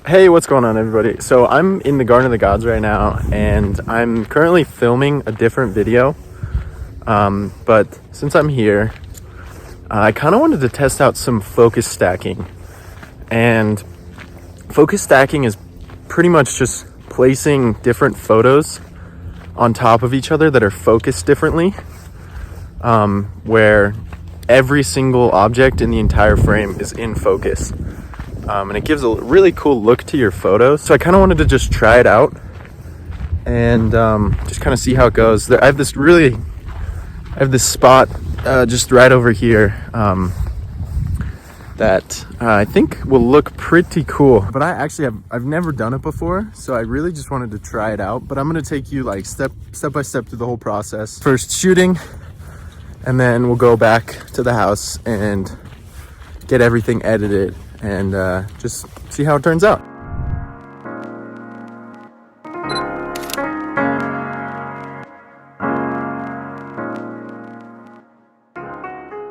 Hey, what's going on, everybody? So I'm in the Garden of the Gods right now, and I'm currently filming a different video. But since I'm here, I kind of wanted to test out some focus stacking. And focus stacking is pretty much just placing different photos on top of each other that are focused differently, where every single object in the entire frame is in focus. And it gives a really cool look to your photos. So I kind of wanted to just try it out and just kind of see how it goes. I have this spot just right over here that I think will look pretty cool. But I've never done it before, so I really just wanted to try it out. But I'm gonna take you like step by step through the whole process. First shooting, and then we'll go back to the house and get everything edited and just see how it turns out.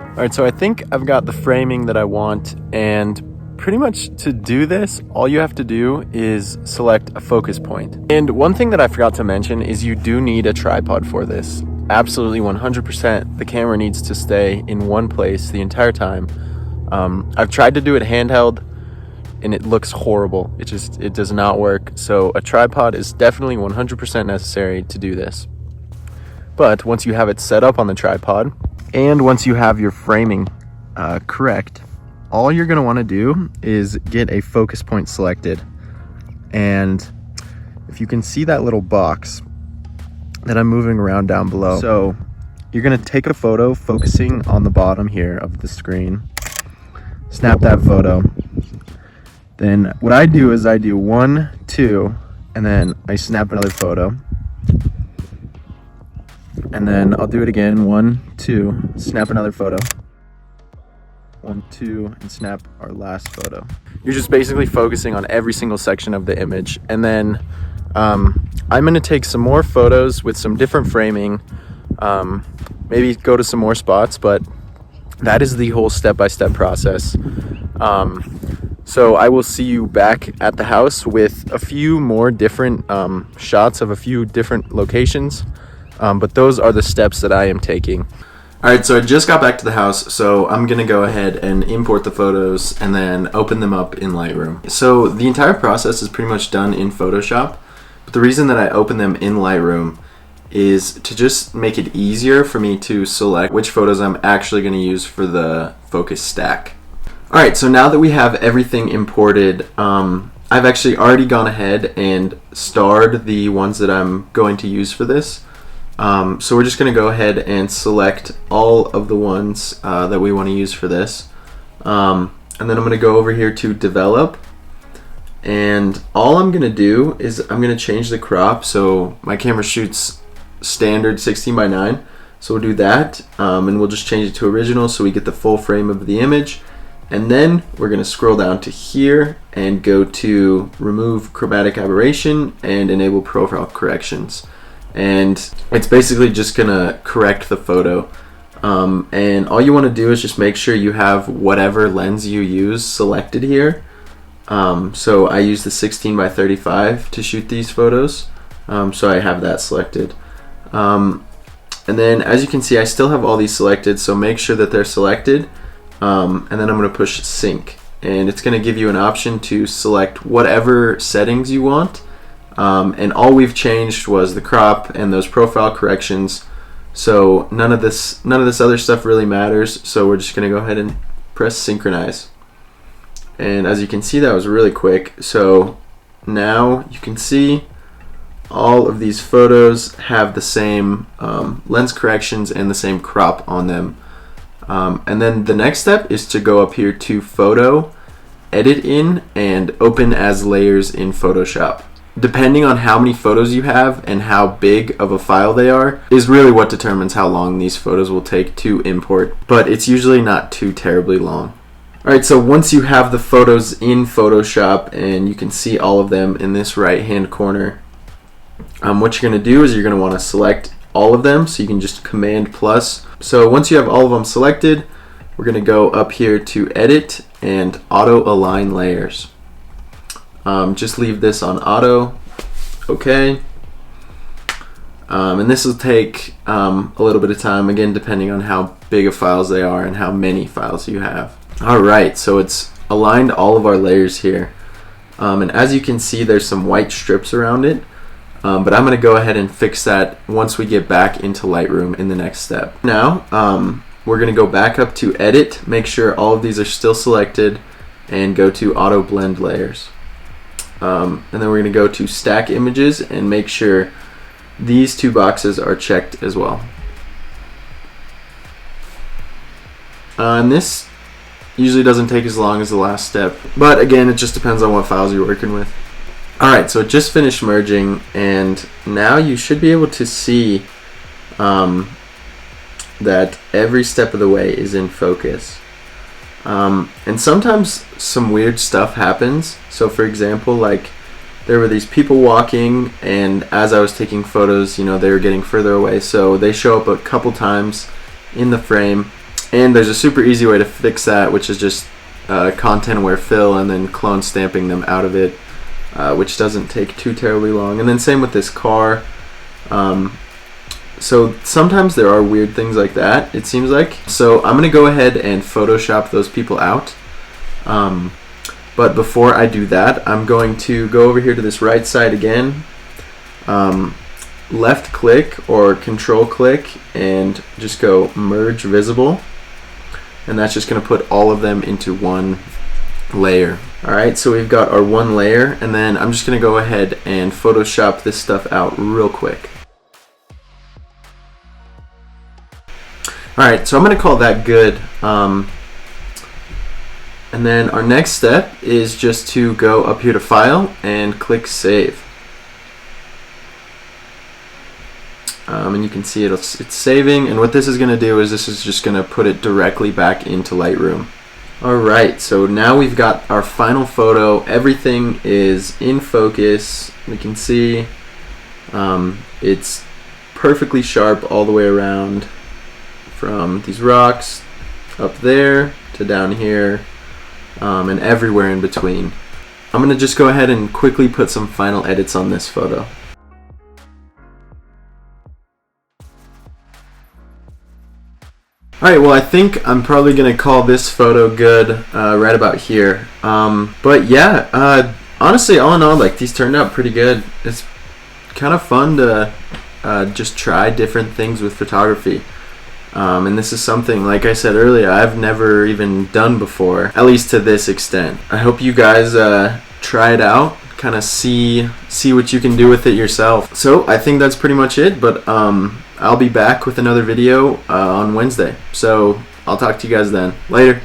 All right, so I think I've got the framing that I want, and pretty much to do this, all you have to do is select a focus point. And one thing that I forgot to mention is you do need a tripod for this. Absolutely 100%, the camera needs to stay in one place the entire time. I've tried to do it handheld and it looks horrible. It does not work. So a tripod is definitely 100% necessary to do this. But once you have it set up on the tripod, and once you have your framing correct, all you're gonna wanna do is get a focus point selected. And if you can see that little box that I'm moving around down below. So you're gonna take a photo focusing on the bottom here of the screen, snap that photo. Then what I do is I do 1, 2, and then I snap another photo. And then I'll do it again, 1, 2, snap another photo. 1, 2, and snap our last photo. You're just basically focusing on every single section of the image. And then I'm gonna take some more photos with some different framing, maybe go to some more spots, but that is the whole step-by-step process. So I will see you back at the house with a few more different shots of a few different locations. But those are the steps that I am taking. All right, so I just got back to the house, so I'm gonna go ahead and import the photos and then open them up in Lightroom. So the entire process is pretty much done in Photoshop, but the reason that I open them in Lightroom is to just make it easier for me to select which photos I'm actually gonna use for the focus stack. All right, so now that we have everything imported, I've actually already gone ahead and starred the ones that I'm going to use for this. So we're just going to go ahead and select all of the ones that we want to use for this. And then I'm going to go over here to develop. And all I'm going to do is I'm going to change the crop. So my camera shoots standard 16:9. So we'll do that. And we'll just change it to original so we get the full frame of the image. And then we're going to scroll down to here and go to remove chromatic aberration and enable profile corrections. And it's basically just gonna correct the photo. And all you want to do is just make sure you have whatever lens you use selected here. So I use the 16:35 to shoot these photos. So I have that selected. And then as you can see, I still have all these selected, so make sure that they're selected. And then I'm gonna push sync. And it's gonna give you an option to select whatever settings you want. And all we've changed was the crop and those profile corrections. So none of this other stuff really matters. So we're just gonna go ahead and press synchronize. And as you can see, that was really quick. So now you can see all of these photos have the same lens corrections and the same crop on them. And then the next step is to go up here to Photo, Edit In, and Open as Layers in Photoshop. Depending on how many photos you have and how big of a file they are is really what determines how long these photos will take to import, but it's usually not too terribly long. Alright, so once you have the photos in Photoshop and you can see all of them in this right hand corner, what you're going to do is you're going to want to select all of them, so you can just Command plus. So once you have all of them selected, we're going to go up here to Edit and Auto Align Layers. just leave this on auto. Okay. And this will take a little bit of time, again, depending on how big of files they are and how many files you have. Alright, so it's aligned all of our layers here. And as you can see, there's some white strips around it. But I'm going to go ahead and fix that once we get back into Lightroom in the next step. Now, we're going to go back up to Edit, make sure all of these are still selected, and go to Auto Blend Layers. And then we're going to go to Stack Images and make sure these two boxes are checked as well. And this usually doesn't take as long as the last step, but again, it just depends on what files you're working with. Alright, so it just finished merging, and now you should be able to see that every step of the way is in focus. And sometimes some weird stuff happens. So for example, like there were these people walking, and as I was taking photos, you know, they were getting further away, so they show up a couple times in the frame. And there's a super easy way to fix that, which is just content aware fill and then clone stamping them out of it, which doesn't take too terribly long. And then same with this car. So sometimes there are weird things like that, it seems like. So I'm going to go ahead and Photoshop those people out. But before I do that, I'm going to go over here to this right side again, left click or control click, and just go merge visible. And that's just going to put all of them into one layer. Alright, so we've got our one layer, and then I'm just going to go ahead and Photoshop this stuff out real quick. Alright, so I'm going to call that good. And then our next step is just to go up here to File and click Save. And you can see it's saving, and what this is going to do is this is just going to put it directly back into Lightroom. Alright, so now we've got our final photo. Everything is in focus. We can see it's perfectly sharp all the way around, from these rocks up there to down here, and everywhere in between. I'm going to just go ahead and quickly put some final edits on this photo. Alright, well, I think I'm probably going to call this photo good right about here. But yeah, honestly, all in all, like, these turned out pretty good. It's kind of fun to just try different things with photography. And this is something, like I said earlier, I've never even done before, at least to this extent. I hope you guys try it out, kind of see what you can do with it yourself. So I think that's pretty much it, but I'll be back with another video on Wednesday. So I'll talk to you guys then. Later.